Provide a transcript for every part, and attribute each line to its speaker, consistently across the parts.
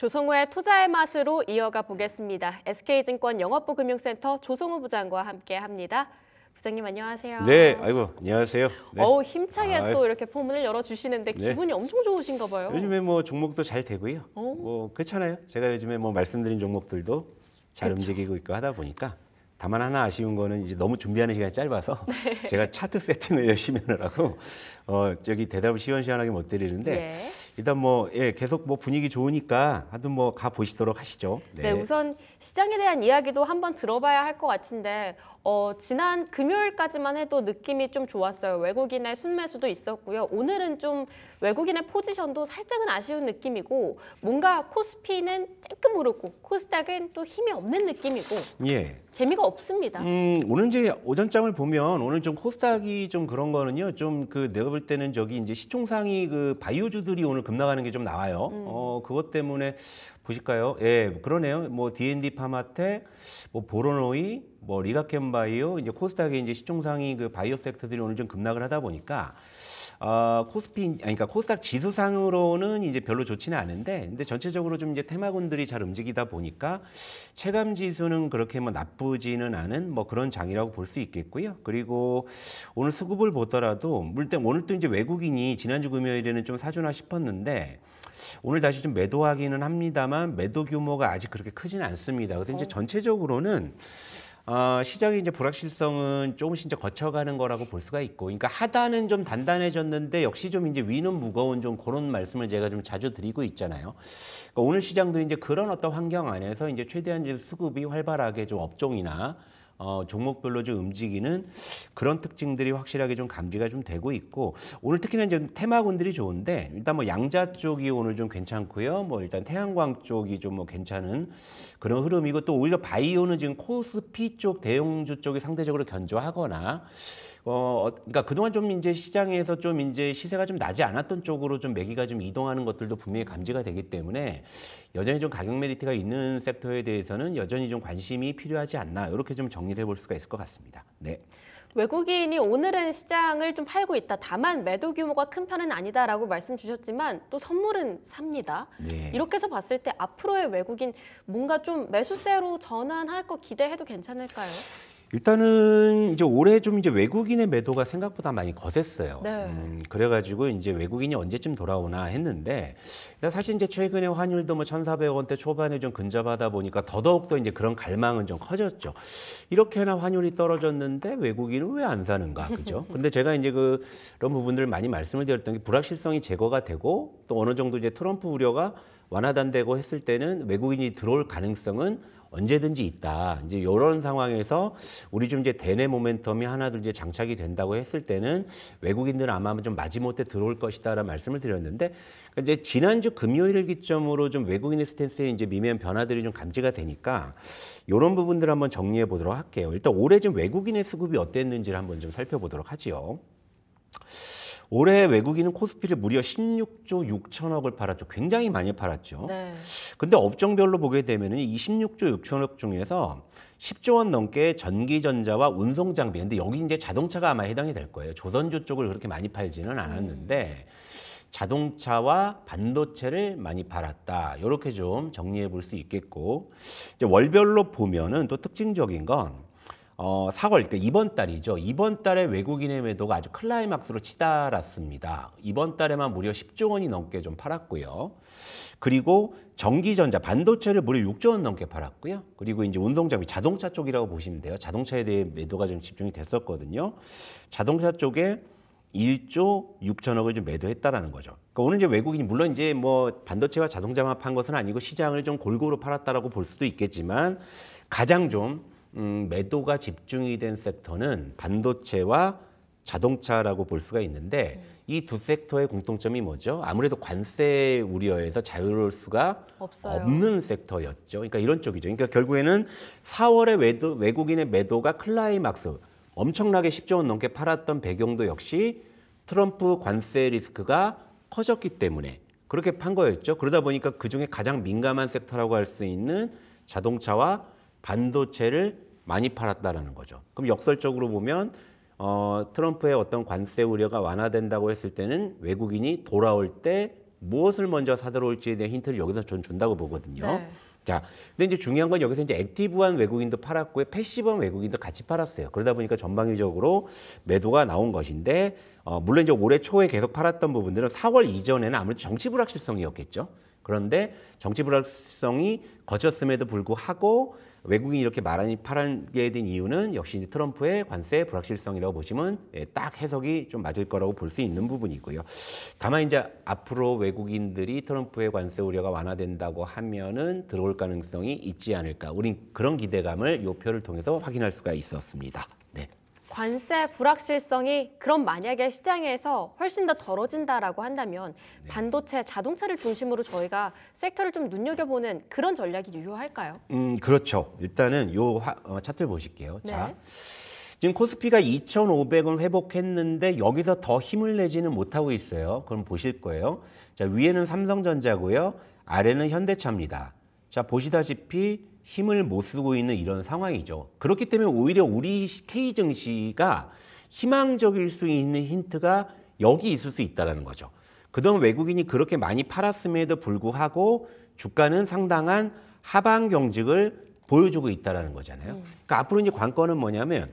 Speaker 1: 조성우의 투자의 맛으로 이어가 보겠습니다. SK증권 영업부 금융센터 조성우 부장과 함께합니다. 부장님 안녕하세요.
Speaker 2: 네, 아이고 안녕하세요. 네.
Speaker 1: 힘차게 또 이렇게 포문을 열어주시는데 기분이 엄청 좋으신가 봐요.
Speaker 2: 요즘에 뭐 종목도 잘 되고요. 뭐 그렇잖아요. 제가 요즘에 뭐 말씀드린 종목들도 잘 움직이고 있고 하다 보니까 다만 하나 아쉬운 거는 이제 너무 준비하는 시간이 짧아서 제가 차트 세팅을 열심히 하느라고 저기 대답을 시원시원하게 못 드리는데 일단 뭐 계속 뭐 분위기 좋으니까 하여튼 뭐 가 보시도록 하시죠.
Speaker 1: 네, 우선 시장에 대한 이야기도 한번 들어봐야 할 것 같은데 지난 금요일까지만 해도 느낌이 좀 좋았어요. 외국인의 순매수도 있었고요. 오늘은 좀 외국인의 포지션도 살짝은 아쉬운 느낌이고 뭔가 코스피는 쬐끔 오르고 코스닥은 또 힘이 없는 느낌이고 재미가 없습니다.
Speaker 2: 오늘 이제 오전장을 보면 오늘 좀 코스닥이 좀 그런 거는요. 좀 그 내가 볼 때는 저기 이제 시총상위 그 바이오주들이 오늘 급락하는 게 좀 나와요. 그것 때문에 보실까요? 예, 그러네요. 뭐 D&D 파마텍, 뭐 보로노이, 뭐 리가켄바이오, 이제 코스닥의 이제 시총상위 그 바이오 섹터들이 오늘 좀 급락을 하다 보니까 그러니까 코스닥 지수상으로는 이제 별로 좋지는 않은데, 근데 전체적으로 좀 이제 테마군들이 잘 움직이다 보니까 체감 지수는 그렇게 뭐 나쁘지는 않은 뭐 그런 장이라고 볼 수 있겠고요. 그리고 오늘 수급을 보더라도 오늘 또 이제 외국인이 지난주 금요일에는 좀 사주나 싶었는데 오늘 다시 좀 매도하기는 합니다만 매도 규모가 아직 그렇게 크지는 않습니다. 그래서 이제 전체적으로는 시장의 이제 불확실성은 조금씩 이제 거쳐가는 거라고 볼 수가 있고, 그러니까 하단은 좀 단단해졌는데 역시 좀 이제 위는 무거운 좀 그런 말씀을 제가 좀 자주 드리고 있잖아요. 그러니까 오늘 시장도 이제 그런 어떤 환경 안에서 이제 최대한 이제 수급이 활발하게 좀 업종이나 종목별로 좀 움직이는 그런 특징들이 확실하게 좀 감지가 좀 되고 있고, 오늘 특히나 이제 테마군들이 좋은데 일단 뭐 양자 쪽이 오늘 좀 괜찮고요. 뭐 일단 태양광 쪽이 좀 뭐 괜찮은 그런 흐름이고, 또 오히려 바이오는 지금 코스피 쪽 대형주 쪽이 상대적으로 견조하거나 그러니까 그동안 좀 이제 시장에서 좀 이제 시세가 좀 나지 않았던 쪽으로 좀 매기가 좀 이동하는 것들도 분명히 감지가 되기 때문에 여전히 좀 가격 메리트가 있는 섹터에 대해서는 여전히 좀 관심이 필요하지 않나, 이렇게 좀 정리를 해볼 수가 있을 것 같습니다. 네.
Speaker 1: 외국인이 오늘은 시장을 좀 팔고 있다. 다만 매도 규모가 큰 편은 아니다라고 말씀 주셨지만 또 선물은 삽니다. 이렇게 해서 봤을 때 앞으로의 외국인 뭔가 좀 매수세로 전환할 거 기대해도 괜찮을까요?
Speaker 2: 일단은 이제 올해 좀 이제 외국인의 매도가 생각보다 많이 거셌어요. 그래가지고 이제 외국인이 언제쯤 돌아오나 했는데, 사실 이제 최근에 환율도 뭐 1,400원대 초반에 좀 근접하다 보니까 더더욱더 이제 그런 갈망은 좀 커졌죠. 이렇게나 환율이 떨어졌는데 외국인은 왜 안 사는가, 그죠? 근데 제가 이제 그런 부분들 많이 말씀을 드렸던 게, 불확실성이 제거가 되고 또 어느 정도 이제 트럼프 우려가 완화된다고 했을 때는 외국인이 들어올 가능성은 언제든지 있다. 이제 이런 상황에서 우리 좀 이제 대내 모멘텀이 하나둘 이제 장착이 된다고 했을 때는 외국인들은 아마 좀 마지못해 들어올 것이다라는 말씀을 드렸는데, 이제 지난주 금요일을 기점으로 좀 외국인의 스탠스에 이제 미미한 변화들이 좀 감지가 되니까 이런 부분들을 한번 정리해 보도록 할게요. 일단 올해 좀 외국인의 수급이 어땠는지를 한번 좀 살펴보도록 하지요. 올해 외국인은 코스피를 무려 16조 6천억을 팔았죠. 굉장히 많이 팔았죠. 근데 업종별로 보게 되면 이 16조 6천억 중에서 10조 원 넘게 전기전자와 운송장비, 근데 여기 이제 자동차가 아마 해당이 될 거예요. 조선주 쪽을 그렇게 많이 팔지는 않았는데 자동차와 반도체를 많이 팔았다. 이렇게 좀 정리해 볼 수 있겠고, 이제 월별로 보면은 또 특징적인 건 4월, 그러니까 이번 달이죠. 이번 달에 외국인의 매도가 아주 클라이막스로 치달았습니다. 이번 달에만 무려 10조 원이 넘게 좀 팔았고요. 그리고 전기전자, 반도체를 무려 6조 원 넘게 팔았고요. 그리고 이제 운송장비, 자동차 쪽이라고 보시면 돼요. 자동차에 대해 매도가 좀 집중이 됐었거든요. 자동차 쪽에 1조 6천억을 좀 매도했다라는 거죠. 그러니까 오늘 이제 외국인이 물론 이제 뭐 반도체와 자동차만 판 것은 아니고 시장을 좀 골고루 팔았다라고 볼 수도 있겠지만, 가장 좀 매도가 집중이 된 섹터는 반도체와 자동차라고 볼 수가 있는데, 이 두 섹터의 공통점이 뭐죠? 아무래도 관세 우려에서 자유로울 수가 없는 섹터였죠. 그러니까 이런 쪽이죠. 그러니까 결국에는 4월에 외국인의 매도가 클라이막스, 엄청나게 10조 원 넘게 팔았던 배경도 역시 트럼프 관세 리스크가 커졌기 때문에 그렇게 판 거였죠. 그러다 보니까 그중에 가장 민감한 섹터라고 할 수 있는 자동차와 반도체를 많이 팔았다라는 거죠. 그럼 역설적으로 보면 트럼프의 어떤 관세 우려가 완화된다고 했을 때는 외국인이 돌아올 때 무엇을 먼저 사들어올지에 대한 힌트를 여기서 전 준다고 보거든요.
Speaker 1: 네.
Speaker 2: 자, 근데 이제 중요한 건 여기서 이제 액티브한 외국인도 팔았고요, 패시브한 외국인도 같이 팔았어요. 그러다 보니까 전방위적으로 매도가 나온 것인데, 물론 이제 올해 초에 계속 팔았던 부분들은 4월 이전에는 아무래도 정치 불확실성이었겠죠. 그런데 정치 불확실성이 거쳤음에도 불구하고 외국인이 이렇게 많이 팔게 된 이유는 역시 이제 트럼프의 관세 불확실성이라고 보시면 딱 해석이 좀 맞을 거라고 볼 수 있는 부분이고요. 다만 이제 앞으로 외국인들이 트럼프의 관세 우려가 완화된다고 하면은 들어올 가능성이 있지 않을까. 우린 그런 기대감을 이 표를 통해서 확인할 수가 있었습니다. 네.
Speaker 1: 관세 불확실성이 그럼 만약에 시장에서 훨씬 더 덜어진다라고 한다면 반도체, 자동차를 중심으로 저희가 섹터를 좀 눈여겨보는 그런 전략이 유효할까요?
Speaker 2: 그렇죠. 일단은 요 차트를 보실게요.
Speaker 1: 네.
Speaker 2: 자, 지금 코스피가 2,500원 회복했는데 여기서 더 힘을 내지는 못하고 있어요. 그럼 보실 거예요. 자, 위에는 삼성전자고요. 아래는 현대차입니다. 자, 보시다시피 힘을 못 쓰고 있는 이런 상황이죠. 그렇기 때문에 오히려 우리 K 증시가 희망적일 수 있는 힌트가 여기 있을 수 있다는 거죠. 그동안 외국인이 그렇게 많이 팔았음에도 불구하고 주가는 상당한 하방 경직을 보여주고 있다는 거잖아요. 그러니까 앞으로 이제 관건은 뭐냐면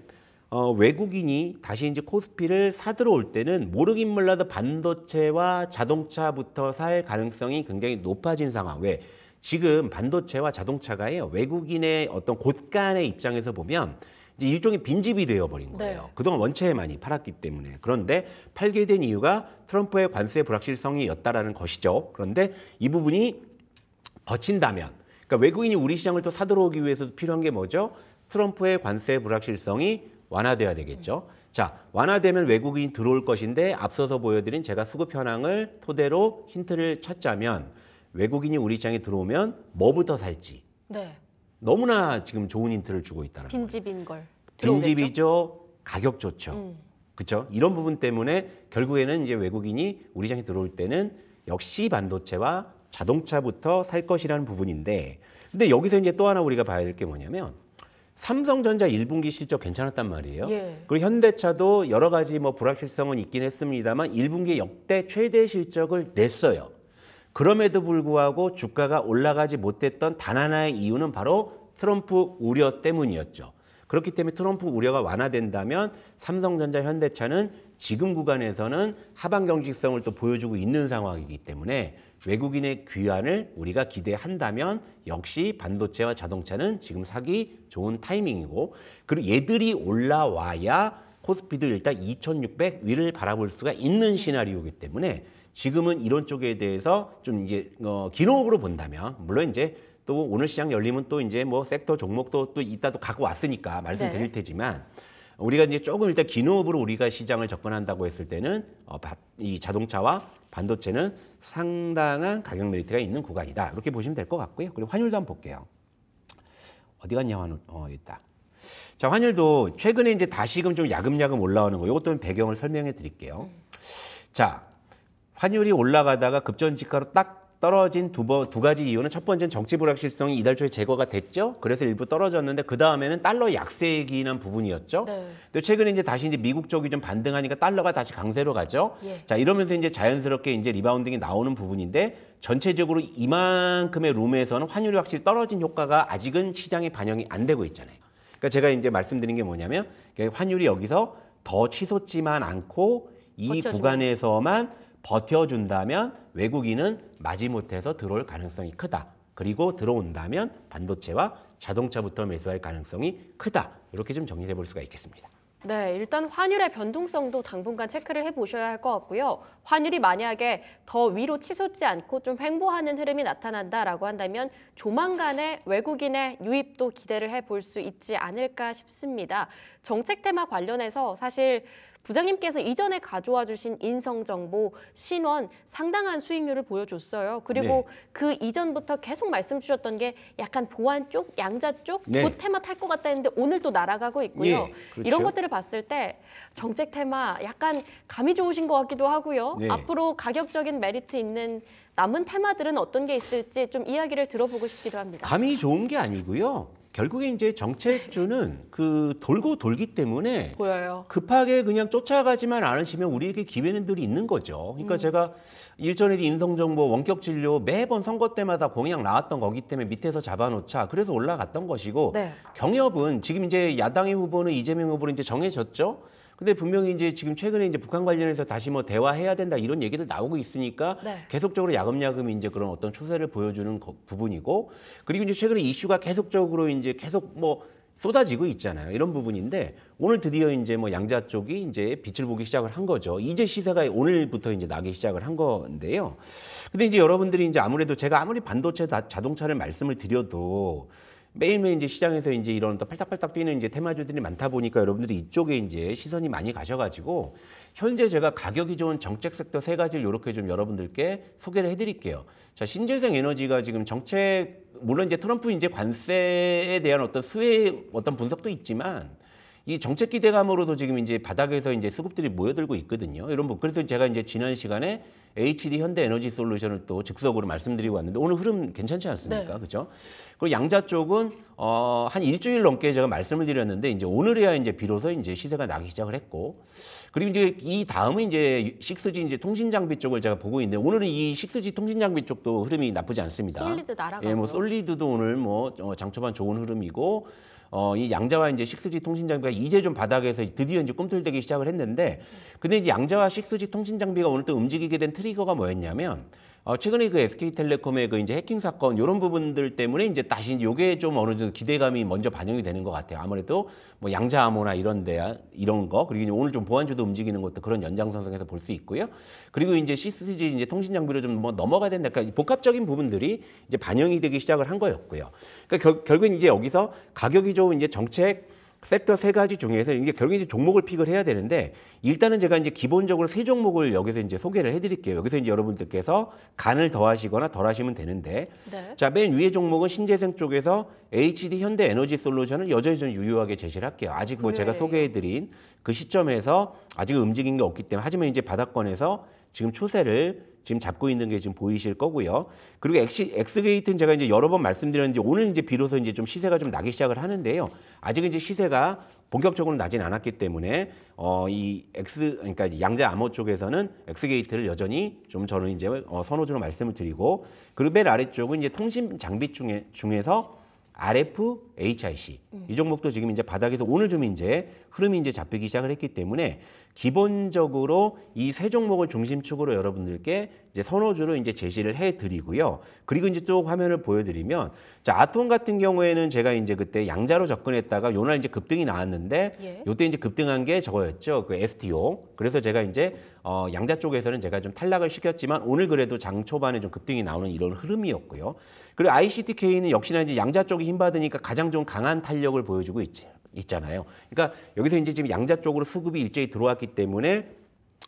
Speaker 2: 외국인이 다시 이제 코스피를 사들어올 때는 모르긴 몰라도 반도체와 자동차부터 살 가능성이 굉장히 높아진 상황. 왜? 지금 반도체와 자동차가요, 외국인의 어떤 곳간의 입장에서 보면 이제 일종의 빈집이 되어버린 거예요.
Speaker 1: 네.
Speaker 2: 그동안 원체에 많이 팔았기 때문에. 그런데 팔게 된 이유가 트럼프의 관세 불확실성이었다라는 것이죠. 그런데 이 부분이 버틴다면, 그러니까 외국인이 우리 시장을 또 사들어오기 위해서 필요한 게 뭐죠? 트럼프의 관세 불확실성이 완화돼야 되겠죠. 자, 완화되면 외국인이 들어올 것인데 앞서서 보여드린 제가 수급 현황을 토대로 힌트를 찾자면 외국인이 우리 시장에 들어오면 뭐부터 살지
Speaker 1: 네.
Speaker 2: 너무나 지금 좋은 힌트를 주고 있다는 거예요.
Speaker 1: 빈집인 걸. 들어오겠죠?
Speaker 2: 빈집이죠. 가격 좋죠. 그렇죠? 이런 부분 때문에 결국에는 이제 외국인이 우리 시장에 들어올 때는 역시 반도체와 자동차부터 살 것이라는 부분인데, 근데 여기서 이제 또 하나 우리가 봐야 될 게 뭐냐면 삼성전자 1분기 실적 괜찮았단 말이에요.
Speaker 1: 예.
Speaker 2: 그리고 현대차도 여러 가지 뭐 불확실성은 있긴 했습니다만 1분기에 역대 최대 실적을 냈어요. 그럼에도 불구하고 주가가 올라가지 못했던 단 하나의 이유는 바로 트럼프 우려 때문이었죠. 그렇기 때문에 트럼프 우려가 완화된다면 삼성전자, 현대차는 지금 구간에서는 하방 경직성을 또 보여주고 있는 상황이기 때문에 외국인의 귀환을 우리가 기대한다면 역시 반도체와 자동차는 지금 사기 좋은 타이밍이고, 그리고 얘들이 올라와야 코스피도 일단 2,600 위를 바라볼 수가 있는 시나리오이기 때문에 지금은 이런 쪽에 대해서 좀 이제 기노업으로 본다면, 물론 이제 또 오늘 시장 열리면 또 이제 뭐 섹터 종목도 또 이따 또 갖고 왔으니까 말씀드릴 테지만, 우리가 이제 조금 일단 기노업으로 우리가 시장을 접근한다고 했을 때는 이 자동차와 반도체는 상당한 가격 메리트가 있는 구간이다. 이렇게 보시면 될 것 같고요. 그리고 환율도 한번 볼게요. 어디 갔냐 환율? 여기 있다. 자, 환율도 최근에 이제 다시금 좀 야금야금 올라오는 거. 이것도 배경을 설명해 드릴게요. 자, 환율이 올라가다가 급전직하로 딱 떨어진 두 가지 이유는, 첫 번째는 정치 불확실성이 이달 초에 제거가 됐죠. 그래서 일부 떨어졌는데 그 다음에는 달러 약세에 기인한 부분이었죠.
Speaker 1: 네.
Speaker 2: 또 최근에 이제 다시 이제 미국 쪽이 좀 반등하니까 달러가 다시 강세로 가죠.
Speaker 1: 예.
Speaker 2: 자, 이러면서 이제 자연스럽게 이제 리바운딩이 나오는 부분인데, 전체적으로 이만큼의 룸에서는 환율이 확실히 떨어진 효과가 아직은 시장에 반영이 안 되고 있잖아요. 그러니까 제가 이제 말씀드린 게 뭐냐면, 환율이 여기서 더 치솟지만 않고 이
Speaker 1: 버텨주면.
Speaker 2: 구간에서만 버텨준다면 외국인은 마지못해서 들어올 가능성이 크다. 그리고 들어온다면 반도체와 자동차부터 매수할 가능성이 크다. 이렇게 좀 정리해 볼 수가 있겠습니다.
Speaker 1: 네, 일단 환율의 변동성도 당분간 체크를 해보셔야 할 것 같고요. 환율이 만약에 더 위로 치솟지 않고 좀 횡보하는 흐름이 나타난다라고 한다면 조만간에 외국인의 유입도 기대를 해볼 수 있지 않을까 싶습니다. 정책 테마 관련해서 사실 부장님께서 이전에 가져와 주신 인성정보, 신원 상당한 수익률을 보여줬어요. 그리고
Speaker 2: 네.
Speaker 1: 그 이전부터 계속 말씀 주셨던 게 약간 보안 쪽, 양자 쪽,
Speaker 2: 네.
Speaker 1: 곧 테마 탈 것 같다 했는데 오늘 또 날아가고 있고요.
Speaker 2: 예, 그렇죠.
Speaker 1: 이런 것들을 봤을 때 정책 테마 약간 감이 좋으신 것 같기도 하고요.
Speaker 2: 네.
Speaker 1: 앞으로 가격적인 메리트 있는 남은 테마들은 어떤 게 있을지 좀 이야기를 들어보고 싶기도 합니다.
Speaker 2: 감이 좋은 게 아니고요. 결국에 이제 정책주는 그 돌고 돌기 때문에
Speaker 1: 보여요.
Speaker 2: 급하게 그냥 쫓아가지만 않으시면 우리에게 기회는들이 있는 거죠. 그러니까 제가 일전에도 인성정보 원격진료 매번 선거 때마다 공약 나왔던 거기 때문에 밑에서 잡아놓자. 그래서 올라갔던 것이고
Speaker 1: 네.
Speaker 2: 경협은 지금 이제 야당의 후보는 이재명 후보로 이제 정해졌죠. 근데 분명히 이제 지금 최근에 이제 북한 관련해서 다시 뭐 대화해야 된다 이런 얘기들 나오고 있으니까
Speaker 1: 네.
Speaker 2: 계속적으로 야금야금 이제 그런 어떤 추세를 보여주는 부분이고 그리고 이제 최근에 이슈가 계속적으로 이제 계속 뭐 쏟아지고 있잖아요. 이런 부분인데 오늘 드디어 이제 뭐 양자 쪽이 이제 빛을 보기 시작을 한 거죠. 이제 시세가 오늘부터 이제 나기 시작을 한 건데요. 근데 이제 여러분들이 이제 아무래도 제가 아무리 반도체 자동차를 말씀을 드려도 매일매일 이제 시장에서 이제 이런 또 팔딱팔딱 뛰는 이제 테마주들이 많다 보니까 여러분들이 이쪽에 이제 시선이 많이 가셔가지고 현재 제가 가격이 좋은 정책 섹터 세 가지를 이렇게 좀 여러분들께 소개를 해드릴게요. 자, 신재생 에너지가 지금 정책 물론 이제 트럼프 이제 관세에 대한 어떤 수혜 어떤 분석도 있지만 이 정책 기대감으로도 지금 이제 바닥에서 이제 수급들이 모여들고 있거든요. 이런 부 그래서 제가 이제 지난 시간에 HD 현대에너지 솔루션을 또 즉석으로 말씀드리고 왔는데 오늘 흐름 괜찮지 않습니까?
Speaker 1: 네.
Speaker 2: 그렇죠? 그리고 양자 쪽은 한 일주일 넘게 제가 말씀을 드렸는데 이제 오늘이야 이제 비로소 이제 시세가 나기 시작을 했고 그리고 이제 이 다음은 이제 6G 이제 통신 장비 쪽을 제가 보고 있는데 오늘은 이 6G 통신 장비 쪽도 흐름이 나쁘지 않습니다.
Speaker 1: 솔리드 날아가고요.
Speaker 2: 예, 뭐 솔리드도 오늘 뭐 장초반 좋은 흐름이고 이 양자와 이제 6G 통신 장비가 이제 좀 바닥에서 드디어 이제 꿈틀대기 시작을 했는데 근데 이제 양자와 6G 통신 장비가 오늘 또 움직이게 된 트리거가 뭐였냐면 최근에 그 SK텔레콤의 그 이제 해킹 사건 이런 부분들 때문에 이제 다시 요게 좀 어느 정도 기대감이 먼저 반영이 되는 것 같아요. 아무래도 뭐 양자 암호나 이런 거 그리고 이제 오늘 좀 보안주도 움직이는 것도 그런 연장선상에서 볼 수 있고요. 그리고 이제 6G 이제 통신 장비로 좀 뭐 넘어가야 된다. 그러니까 복합적인 부분들이 이제 반영이 되기 시작을 한 거였고요. 그러니까 결국엔 이제 여기서 가격이 좋은 이제 정책 섹터 세 가지 중에서 이게 결국에 이제 종목을 픽을 해야 되는데 일단은 제가 이제 기본적으로 세 종목을 여기서 이제 소개를 해드릴게요. 여기서 이제 여러분들께서 간을 더하시거나 덜하시면 되는데
Speaker 1: 네.
Speaker 2: 자, 맨 위에 종목은 신재생 쪽에서 HD 현대에너지 솔루션을 여전히 좀 유효하게 제시를 할게요. 아직 뭐 제가 소개해드린 그 시점에서 아직 움직인 게 없기 때문에 하지만 이제 바닥권에서 지금 추세를 지금 잡고 있는 게 지금 보이실 거고요. 그리고 엑스게이트는 제가 이제 여러 번 말씀드렸는데 오늘 이제 비로소 이제 좀 시세가 좀 나기 시작을 하는데요. 아직 이제 시세가 본격적으로 나진 않았기 때문에 그러니까 양자 암호 쪽에서는 엑스게이트를 여전히 좀 저는 이제 선호주로 말씀을 드리고 그리고 맨 아래쪽은 이제 통신 장비 중에서 RFHIC 이 종목도 지금 이제 바닥에서 오늘 좀 이제 흐름이 이제 잡히기 시작을 했기 때문에 기본적으로 이 세 종목을 중심축으로 여러분들께 이제 선호주로 이제 제시를 해드리고요. 그리고 이제 또 화면을 보여드리면 자 아톰 같은 경우에는 제가 이제 그때 양자로 접근했다가 요날 이제 급등이 나왔는데
Speaker 1: 예.
Speaker 2: 요때 이제 급등한 게 저거였죠. 그 STO. 그래서 제가 이제 양자 쪽에서는 제가 좀 탈락을 시켰지만 오늘 그래도 장 초반에 좀 급등이 나오는 이런 흐름이었고요. 그리고 ICTK는 역시나 이제 양자 쪽이 힘받으니까 가장 좀 강한 탄력을 보여주고 있잖아요. 그러니까 여기서 이제 지금 양자 쪽으로 수급이 일제히 들어왔기 때문에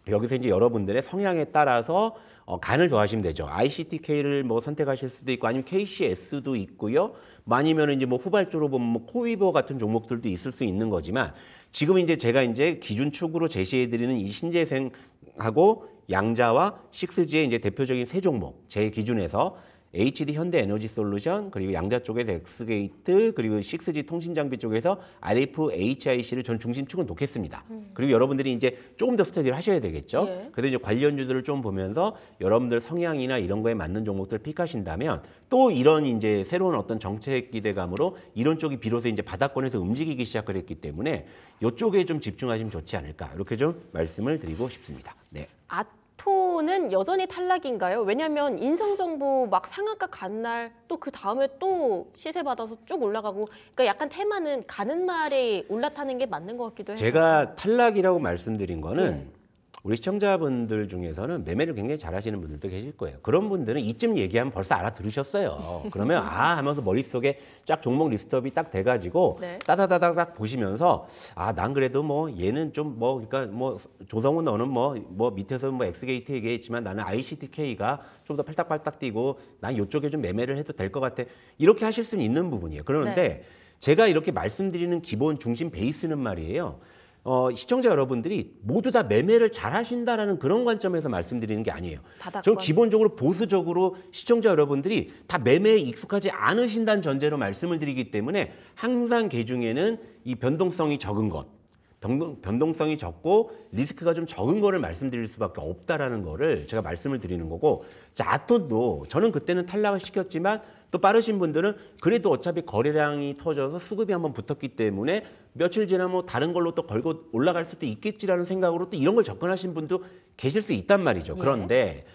Speaker 2: 여기서 이제 여러분들의 성향에 따라서 간을 더하시면 되죠. ICTK를 뭐 선택하실 수도 있고 아니면 KCS도 있고요. 뭐 아니면 이제 뭐 후발주로 보면 뭐 코위버 같은 종목들도 있을 수 있는 거지만 지금 이제 제가 이제 기준축으로 제시해드리는 이 신재생하고 양자와 6G의 이제 대표적인 세 종목 제 기준에서 HD 현대에너지 솔루션 그리고 양자 쪽에서 엑스게이트 그리고 6G 통신 장비 쪽에서 RFHIC를 전 중심축은 놓겠습니다. 그리고 여러분들이 이제 조금 더 스터디를 하셔야 되겠죠.
Speaker 1: 예.
Speaker 2: 그래서 이제 관련주들을 좀 보면서 여러분들 성향이나 이런 거에 맞는 종목들을 픽하신다면 또 이런 이제 새로운 어떤 정책 기대감으로 이런 쪽이 비로소 이제 바닥권에서 움직이기 시작을 했기 때문에 이쪽에 좀 집중하시면 좋지 않을까 이렇게 좀 말씀을 드리고 싶습니다. 네.
Speaker 1: 아토는 여전히 탈락인가요? 왜냐하면 인성정보 막 상한가 간 날 또 그 다음에 또 시세 받아서 쭉 올라가고 그러니까 약간 테마는 가는 말에 올라타는 게 맞는 것 같기도 해요.
Speaker 2: 제가 탈락이라고 말씀드린 거는 우리 시청자분들 중에서는 매매를 굉장히 잘하시는 분들도 계실 거예요. 그런 분들은 이쯤 얘기하면 벌써 알아들으셨어요. 그러면 하면서 머릿속에 쫙 종목 리스트업이 딱 돼가지고
Speaker 1: 네.
Speaker 2: 따다다닥 보시면서 난 그래도 뭐 얘는 좀 뭐 그러니까 뭐 조성훈 너는 뭐 밑에서 뭐 엑스게이트 얘기했지만 나는 ICTK가 좀 더 팔딱팔딱 뛰고 난 이쪽에 좀 매매를 해도 될 것 같아. 이렇게 하실 수는 있는 부분이에요. 그런데 제가 이렇게 말씀드리는 기본 중심 베이스는 말이에요. 시청자 여러분들이 모두 다 매매를 잘 하신다라는 그런 관점에서 말씀드리는 게 아니에요.
Speaker 1: 바닥권.
Speaker 2: 저는 기본적으로 보수적으로 시청자 여러분들이 다 매매에 익숙하지 않으신다는 전제로 말씀을 드리기 때문에 항상 개중에는 이 변동성이 적은 것, 변동성이 적고 리스크가 좀 적은 거를 말씀드릴 수밖에 없다라는 거를 제가 말씀을 드리는 거고, 자, 아톤도 저는 그때는 탈락을 시켰지만 또 빠르신 분들은 그래도 어차피 거래량이 터져서 수급이 한번 붙었기 때문에 며칠 지나면 뭐 다른 걸로 또 걸고 올라갈 수도 있겠지라는 생각으로 또 이런 걸 접근하신 분도 계실 수 있단 말이죠.
Speaker 1: 예.
Speaker 2: 그런데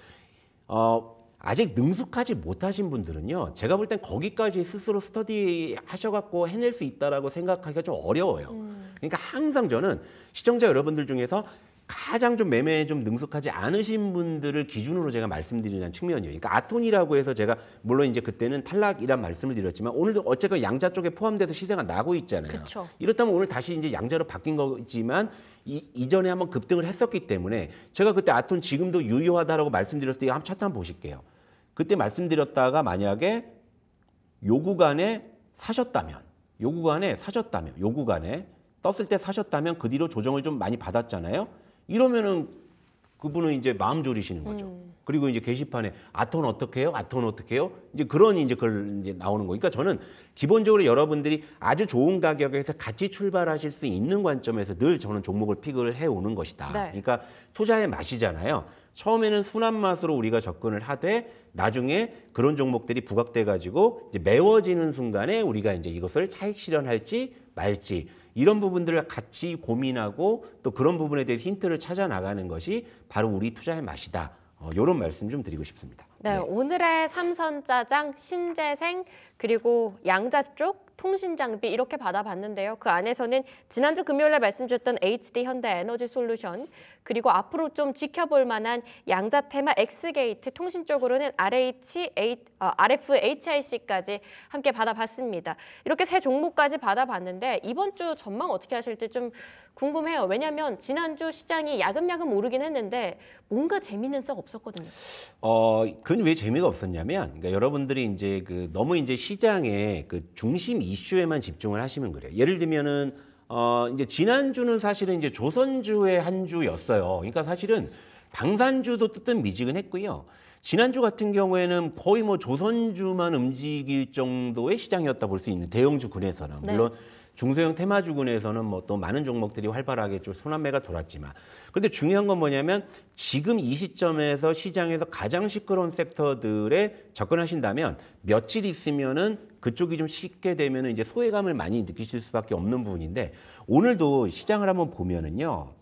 Speaker 2: 아직 능숙하지 못하신 분들은요, 제가 볼 땐 거기까지 스스로 스터디 하셔갖고 해낼 수 있다라고 생각하기가 좀 어려워요. 그러니까 항상 저는 시청자 여러분들 중에서 가장 좀 매매에 좀 능숙하지 않으신 분들을 기준으로 제가 말씀드리는 측면이에요. 그러니까 아톤이라고 해서 제가 물론 이제 그때는 탈락이란 말씀을 드렸지만 오늘도 어쨌건 양자 쪽에 포함돼서 시세가 나고 있잖아요.
Speaker 1: 그쵸.
Speaker 2: 이렇다면 오늘 다시 이제 양자로 바뀐 거지만 이전에 한번 급등을 했었기 때문에 제가 그때 아톤 지금도 유효하다라고 말씀드렸을 때 한번 차트 한번 보실게요. 그때 말씀드렸다가 만약에 요 구간에 사셨다면, 요 구간에 떴을 때 사셨다면 그 뒤로 조정을 좀 많이 받았잖아요. 이러면은 그분은 이제 마음 졸이시는 거죠. 그리고 이제 게시판에 아톤 어떻게 해요? 아톤 어떻게 해요? 이제 그런 이제 글 이제 나오는 거니까 저는 기본적으로 여러분들이 아주 좋은 가격에서 같이 출발하실 수 있는 관점에서 늘 저는 종목을 픽을 해 오는 것이다.
Speaker 1: 네.
Speaker 2: 그러니까 투자의 맛이잖아요. 처음에는 순한 맛으로 우리가 접근을 하되 나중에 그런 종목들이 부각돼 가지고 이제 매워지는 순간에 우리가 이제 이것을 차익 실현할지 말지 이런 부분들을 같이 고민하고 또 그런 부분에 대해서 힌트를 찾아 나가는 것이 바로 우리 투자의 맛이다. 이런 말씀 좀 드리고 싶습니다.
Speaker 1: 네, 오늘의 삼선짜장, 신재생, 그리고 양자 쪽, 통신장비 이렇게 받아봤는데요. 그 안에서는 지난주 금요일에 말씀드렸던 HD 현대에너지솔루션, 그리고 앞으로 좀 지켜볼 만한 양자 테마 엑스게이트, 통신 쪽으로는 RFHIC까지 함께 받아봤습니다. 이렇게 세 종목까지 받아봤는데 이번 주 전망 어떻게 하실지 좀 궁금해요. 왜냐하면 지난주 시장이 야금야금 오르긴 했는데 뭔가 재미는 썩 없었거든요.
Speaker 2: 그건 왜 재미가 없었냐면, 그러니까 여러분들이 이제 너무 이제 시장의 그 중심 이슈에만 집중을 하시면 그래요. 예를 들면은 이제 지난주는 사실은 이제 조선주의 한 주였어요. 그러니까 사실은 방산주도 뜨뜻미지근했고요. 지난주 같은 경우에는 거의 뭐 조선주만 움직일 정도의 시장이었다 볼 수 있는 대형주군에서는 물론. 중소형 테마주군에서는 뭐 또 많은 종목들이 활발하게 좀 순환매가 돌았지만, 근데 중요한 건 뭐냐면 지금 이 시점에서 시장에서 가장 시끄러운 섹터들에 접근하신다면 며칠 있으면은 그쪽이 좀 쉽게 되면은 이제 소외감을 많이 느끼실 수밖에 없는 부분인데, 오늘도 시장을 한번 보면은요.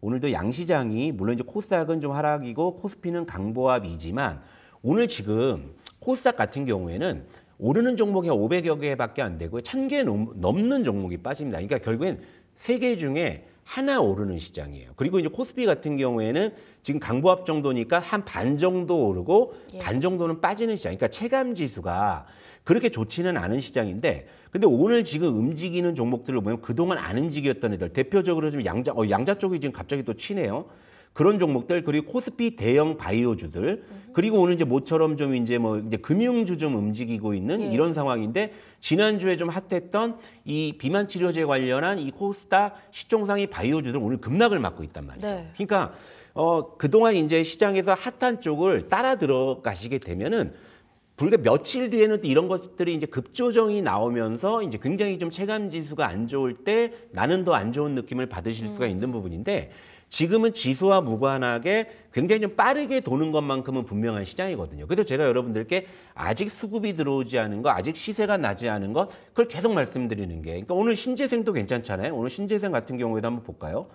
Speaker 2: 오늘도 양시장이 물론 이제 코스닥은 좀 하락이고 코스피는 강보합이지만 오늘 지금 코스닥 같은 경우에는 오르는 종목이 500여 개밖에 안 되고 1000개 넘는 종목이 빠집니다. 그러니까 결국엔 3개 중에 하나 오르는 시장이에요. 그리고 이제 코스피 같은 경우에는 지금 강보합 정도니까 한 반 정도 오르고 반 정도는 빠지는 시장. 그러니까 체감 지수가 그렇게 좋지는 않은 시장인데, 근데 오늘 지금 움직이는 종목들을 보면 그동안 안 움직였던 애들, 대표적으로 좀 양자 쪽이 지금 갑자기 또 치네요. 그런 종목들, 그리고 코스피 대형 바이오주들, 그리고 오늘 이제 모처럼 좀 이제 뭐 이제 금융주 좀 움직이고 있는 이런 상황인데, 지난주에 좀 핫했던 이 비만 치료제 관련한 이 코스닥 시총상위 바이오주들은 오늘 급락을 맞고 있단 말이죠.
Speaker 1: 네.
Speaker 2: 그러니까 그동안 이제 시장에서 핫한 쪽을 따라 들어가시게 되면은 불과 며칠 뒤에는 또 이런 것들이 이제 급조정이 나오면서 이제 굉장히 좀 체감 지수가 안 좋을 때 나는 더 안 좋은 느낌을 받으실 수가 있는 부분인데, 지금은 지수와 무관하게 굉장히 좀 빠르게 도는 것만큼은 분명한 시장이거든요. 그래서 제가 여러분들께 아직 수급이 들어오지 않은 거, 아직 시세가 나지 않은 것, 그걸 계속 말씀드리는 게, 그러니까 오늘 신재생도 괜찮잖아요. 오늘 신재생 같은 경우에도 한번 볼까요?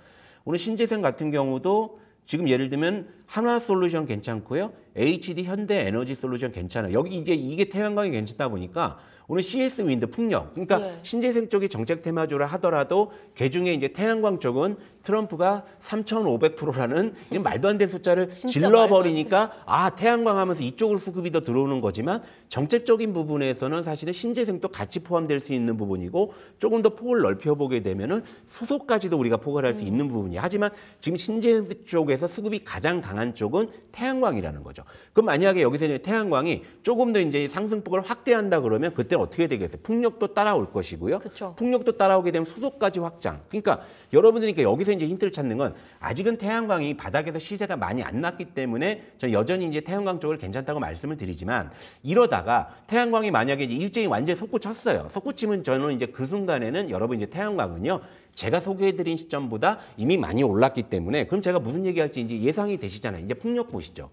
Speaker 2: 오늘 신재생 같은 경우도 지금 예를 들면 한화솔루션 괜찮고요. HD 현대에너지솔루션 괜찮아요. 여기 이게 태양광이 괜찮다 보니까 오늘 CS 윈드 풍력, 그러니까 신재생 쪽이 정책 테마주라 하더라도 개중에 이제 태양광 쪽은 트럼프가 3,500%라는 말도 안 되는 숫자를 질러버리니까 태양광 하면서 이쪽으로 수급이 더 들어오는 거지만, 정책적인 부분에서는 사실은 신재생도 같이 포함될 수 있는 부분이고, 조금 더 폭을 넓혀보게 되면은 수소까지도 우리가 포괄할 수 있는 부분이에요. 하지만 지금 신재생 쪽에서 수급이 가장 강한 쪽은 태양광이라는 거죠. 거죠. 그럼 만약에 여기서 이제 태양광이 조금 더 이제 상승폭을 확대한다 그러면 그때 어떻게 되겠어요? 풍력도 따라올 것이고요.
Speaker 1: 그쵸.
Speaker 2: 풍력도 따라오게 되면 수소까지 확장. 그러니까 여러분들이 여기서 이제 힌트를 찾는 건 아직은 태양광이 바닥에서 시세가 많이 안 났기 때문에 저 여전히 이제 태양광 쪽을 괜찮다고 말씀을 드리지만 이러다가 태양광이 만약에 이제 일정이 완전히 솟구쳤어요. 솟구치면 저는 이제 그 순간에는 여러분 이제 태양광은요. 제가 소개해드린 시점보다 이미 많이 올랐기 때문에 그럼 제가 무슨 얘기할지 이제 예상이 되시잖아요. 이제 풍력 보시죠.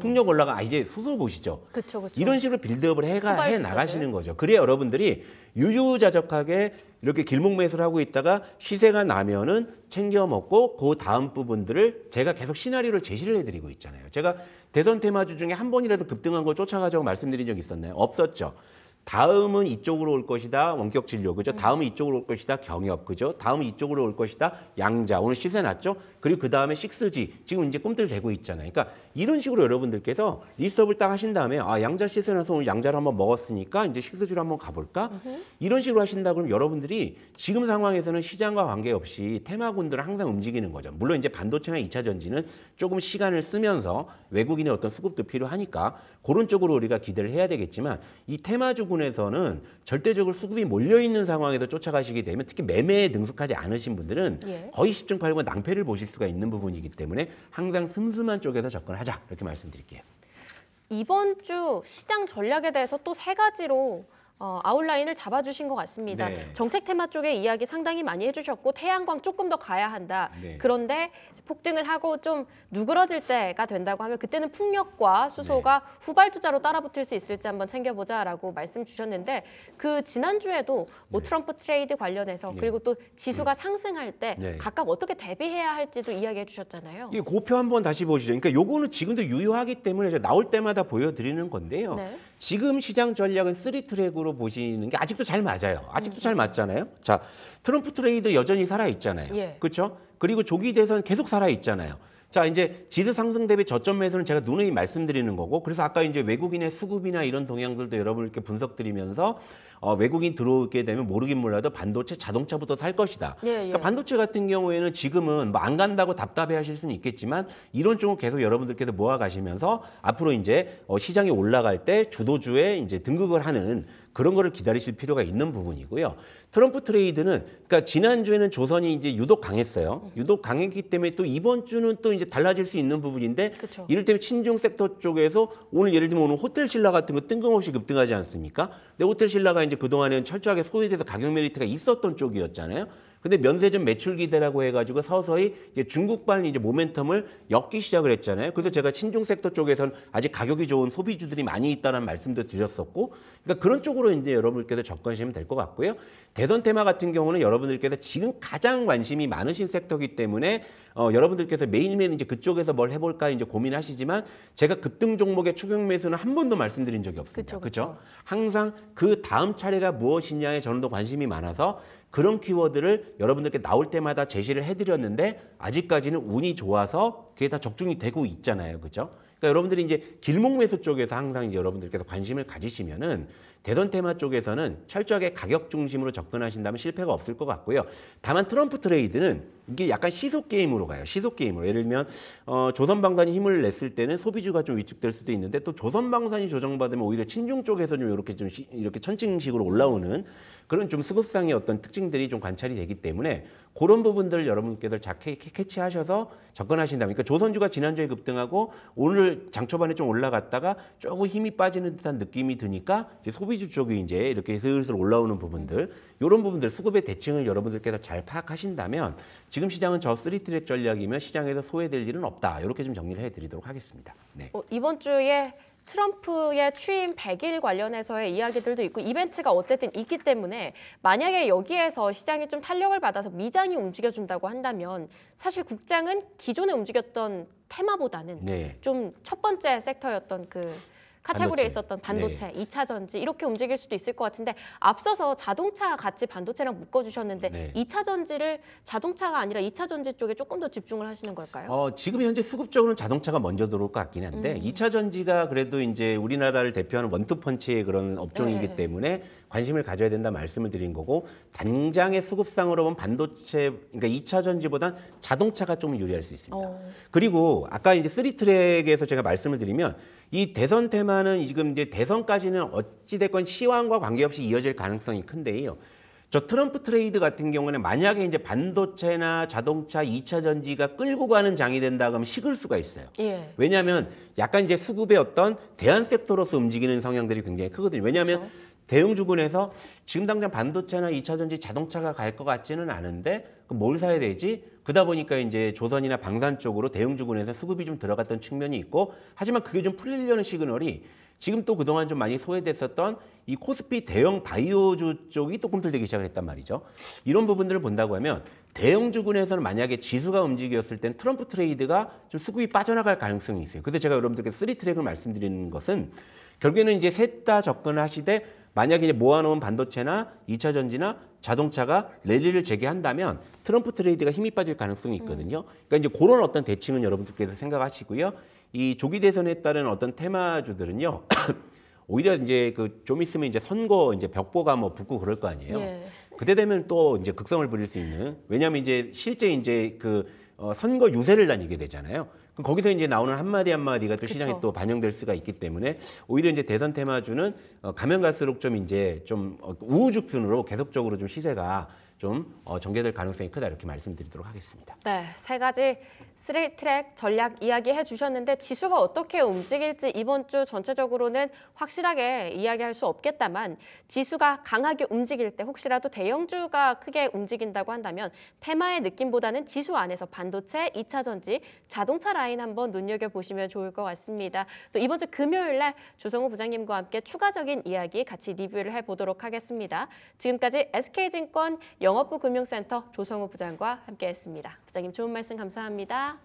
Speaker 2: 풍력 올라가 이제 수소 보시죠.
Speaker 1: 그쵸, 그쵸.
Speaker 2: 이런 식으로 빌드업을 해
Speaker 1: 후발
Speaker 2: 나가시는 거죠. 그래야 여러분들이 유유자적하게 이렇게 길목 매수를 하고 있다가 시세가 나면은 챙겨 먹고 그 다음 부분들을 제가 계속 시나리오를 제시를 해드리고 있잖아요. 제가 대선 테마주 중에 한 번이라도 급등한 거 쫓아가자고 말씀드린 적 있었나요? 없었죠. 다음은 이쪽으로 올 것이다. 원격 진료. 그죠? 다음은 이쪽으로 올 것이다. 경협. 그죠? 다음은 이쪽으로 올 것이다. 양자. 오늘 시세 났죠? 그리고 그 다음에 6G. 지금 이제 꿈틀대고 있잖아요. 그러니까 이런 식으로 여러분들께서 리스업을 딱 하신 다음에 아, 양자 시세 나서 오늘 양자를 한번 먹었으니까 이제 6G로 한번 가볼까? 이런 식으로 하신다 그러면 여러분들이 지금 상황에서는 시장과 관계없이 테마군들은 항상 움직이는 거죠. 물론 이제 반도체나 2차 전지는 조금 시간을 쓰면서 외국인의 어떤 수급도 필요하니까 그런 쪽으로 우리가 기대를 해야 되겠지만 이 테마주군에서는 절대적으로 수급이 몰려있는 상황에서 쫓아가시게 되면 특히 매매에 능숙하지 않으신 분들은
Speaker 1: 예.
Speaker 2: 거의 10중 8구 낭패를 보실 수가 있는 부분이기 때문에 항상 슴슴한 쪽에서 접근하자 이렇게 말씀드릴게요.
Speaker 1: 이번 주 시장 전략에 대해서 또 세 가지로 아웃라인을 잡아주신 것 같습니다.
Speaker 2: 네.
Speaker 1: 정책 테마 쪽의 이야기 상당히 많이 해주셨고 태양광 조금 더 가야 한다.
Speaker 2: 네.
Speaker 1: 그런데 폭등을 하고 좀 누그러질 때가 된다고 하면 그때는 풍력과 수소가 후발주자로 따라붙을 수 있을지 한번 챙겨보자라고 말씀 주셨는데 그 지난주에도 뭐 트럼프 트레이드 관련해서 그리고 또 지수가 상승할 때
Speaker 2: 네.
Speaker 1: 각각 어떻게 대비해야 할지도 이야기해 주셨잖아요.
Speaker 2: 이 고표 한번 다시 보시죠. 그러니까 요거는 지금도 유효하기 때문에 제가 나올 때마다 보여드리는 건데요.
Speaker 1: 네.
Speaker 2: 지금 시장 전략은 3트랙으로 보시는 게 아직도 잘 맞아요. 아직도 잘 맞잖아요. 자, 트럼프 트레이드 여전히 살아있잖아요.
Speaker 1: 예.
Speaker 2: 그렇죠? 그리고 조기 대선 계속 살아있잖아요. 자, 이제 지수 상승 대비 저점 매수는 제가 누누이 말씀드리는 거고, 그래서 아까 이제 외국인의 수급이나 이런 동향들도 여러분께 분석드리면서 외국인 들어오게 되면 모르긴 몰라도 반도체, 자동차부터 살 것이다.
Speaker 1: 예, 예.
Speaker 2: 그러니까 반도체 같은 경우에는 지금은 뭐 안 간다고 답답해하실 수는 있겠지만 이런 쪽은 계속 여러분들께서 모아가시면서 앞으로 이제 시장이 올라갈 때 주도주에 이제 등극을 하는 그런 거를 기다리실 필요가 있는 부분이고요. 트럼프 트레이드는 그러니까 지난주에는 조선이 이제 유독 강했어요. 유독 강했기 때문에 또 이번 주는 또 이제 달라질 수 있는 부분인데
Speaker 1: 그쵸.
Speaker 2: 이를테면 친중 섹터 쪽에서 오늘 예를 들면 오늘 호텔 신라 같은 거 뜬금없이 급등하지 않습니까? 근데 호텔 신라가 이제 그동안에는 철저하게 소외돼서 가격 메리트가 있었던 쪽이었잖아요. 근데 면세점 매출 기대라고 해가지고 서서히 이제 중국발 이제 모멘텀을 엮기 시작을 했잖아요. 그래서 제가 친중 섹터 쪽에서는 아직 가격이 좋은 소비주들이 많이 있다는 말씀도 드렸었고, 그러니까 그런 쪽으로 이제 여러분들께서 접근하시면 될 것 같고요. 대선 테마 같은 경우는 여러분들께서 지금 가장 관심이 많으신 섹터이기 때문에 여러분들께서 매일매일 이제 그쪽에서 뭘 해볼까 이제 고민하시지만 제가 급등 종목의 추격 매수는 한 번도 말씀드린 적이 없습니다. 그렇죠? 항상 그 다음 차례가 무엇이냐에 저는 더 관심이 많아서 그런 키워드를 여러분들께 나올 때마다 제시를 해드렸는데 아직까지는 운이 좋아서 그게 다 적중이 되고 있잖아요. 그렇죠? 그러니까 여러분들이 이제 길목 매수 쪽에서 항상 이제 여러분들께서 관심을 가지시면은 대선 테마 쪽에서는 철저하게 가격 중심으로 접근하신다면 실패가 없을 것 같고요. 다만 트럼프 트레이드는 이게 약간 시속 게임으로 가요. 시속 게임으로. 예를 들면 조선방산이 힘을 냈을 때는 소비주가 좀 위축될 수도 있는데 또 조선방산이 조정받으면 오히려 친중 쪽에서 좀 이렇게 좀 이렇게 천칭식으로 올라오는 그런 좀 수급상의 어떤 특징들이 좀 관찰이 되기 때문에 그런 부분들을 여러분께서 잘 캐치하셔서 접근하신다면, 그러니까 조선주가 지난주에 급등하고 오늘 장 초반에 좀 올라갔다가 조금 힘이 빠지는 듯한 느낌이 드니까 이제 소비주 쪽이 이제 이렇게 슬슬 올라오는 부분들, 이런 부분들 수급의 대칭을 여러분들께서 잘 파악하신다면 지금 시장은 저 3트랙 전략이면 시장에서 소외될 일은 없다. 이렇게 좀 정리를 해드리도록 하겠습니다. 네.
Speaker 1: 이번 주에 트럼프의 취임 100일 관련해서의 이야기들도 있고 이벤트가 어쨌든 있기 때문에 만약에 여기에서 시장이 좀 탄력을 받아서 미장이 움직여준다고 한다면 사실 국장은 기존에 움직였던 테마보다는
Speaker 2: 네.
Speaker 1: 좀 첫 번째 섹터였던 그 카테고리에
Speaker 2: 반도체.
Speaker 1: 있었던 반도체, 2차 전지 이렇게 움직일 수도 있을 것 같은데 앞서서 자동차 같이 반도체랑 묶어주셨는데
Speaker 2: 네.
Speaker 1: 2차 전지를 자동차가 아니라 2차 전지 쪽에 조금 더 집중을 하시는 걸까요?
Speaker 2: 지금 현재 수급적으로는 자동차가 먼저 들어올 것 같긴 한데 2차 전지가 그래도 이제 우리나라를 대표하는 원투펀치의 그런 업종이기
Speaker 1: 네.
Speaker 2: 때문에 관심을 가져야 된다 말씀을 드린 거고 당장의 수급상으로 보면 반도체 그러니까 2차 전지보단 자동차가 좀 유리할 수 있습니다. 그리고 아까 이제 3트랙에서 제가 말씀을 드리면 이 대선 테마는 지금 이제 대선까지는 어찌됐건 시황과 관계없이 이어질 가능성이 큰데요. 저 트럼프 트레이드 같은 경우는 만약에 이제 반도체나 자동차 2차 전지가 끌고 가는 장이 된다 그러면 식을 수가 있어요.
Speaker 1: 예.
Speaker 2: 왜냐하면 약간 이제 수급의 어떤 대안 섹터로서 움직이는 성향들이 굉장히 크거든요. 왜냐하면
Speaker 1: 그렇죠.
Speaker 2: 대형주군에서 지금 당장 반도체나 2차 전지 자동차가 갈 것 같지는 않은데 그럼 뭘 사야 되지? 그러다 보니까 이제 조선이나 방산 쪽으로 대형주군에서 수급이 좀 들어갔던 측면이 있고 하지만 그게 좀 풀리려는 시그널이 지금 또 그동안 좀 많이 소외됐었던 이 코스피 대형 바이오주 쪽이 또 꿈틀대기 시작을 했단 말이죠. 이런 부분들을 본다고 하면 대형주군에서는 만약에 지수가 움직였을 땐 트럼프 트레이드가 좀 수급이 빠져나갈 가능성이 있어요. 그래서 제가 여러분들께 3트랙을 말씀드리는 것은 결국에는 이제 셋 다 접근하시되 만약에 이제 모아놓은 반도체나 2차 전지나 자동차가 랠리를 재개한다면 트럼프 트레이드가 힘이 빠질 가능성이 있거든요. 그러니까 이제 그런 어떤 대칭은 여러분들께서 생각하시고요. 이 조기 대선에 따른 어떤 테마주들은요. 오히려 이제 그 좀 있으면 이제 선거 이제 벽보가 뭐 붙고 그럴 거 아니에요.
Speaker 1: 예.
Speaker 2: 그때 되면 또 이제 극성을 부릴 수 있는 왜냐하면 이제 실제 이제 그 선거 유세를 다니게 되잖아요. 그럼 거기서 이제 나오는 한마디 한마디가 또 시장에
Speaker 1: 그쵸.
Speaker 2: 또 반영될 수가 있기 때문에 오히려 이제 대선 테마주는 가면 갈수록 좀 이제 좀 우후죽순으로 계속적으로 좀 시세가 좀 전개될 가능성이 크다 이렇게 말씀드리도록 하겠습니다.
Speaker 1: 네, 세 가지 3트랙 전략 이야기해 주셨는데 지수가 어떻게 움직일지 이번 주 전체적으로는 확실하게 이야기할 수 없겠다만 지수가 강하게 움직일 때 혹시라도 대형주가 크게 움직인다고 한다면 테마의 느낌보다는 지수 안에서 반도체, 2차 전지, 자동차 라인 한번 눈여겨보시면 좋을 것 같습니다. 또 이번 주 금요일 날 조성우 부장님과 함께 추가적인 이야기 같이 리뷰를 해보도록 하겠습니다. 지금까지 SK증권 영업부 금융센터 조성우 부장과 함께했습니다. 부장님 좋은 말씀 감사합니다.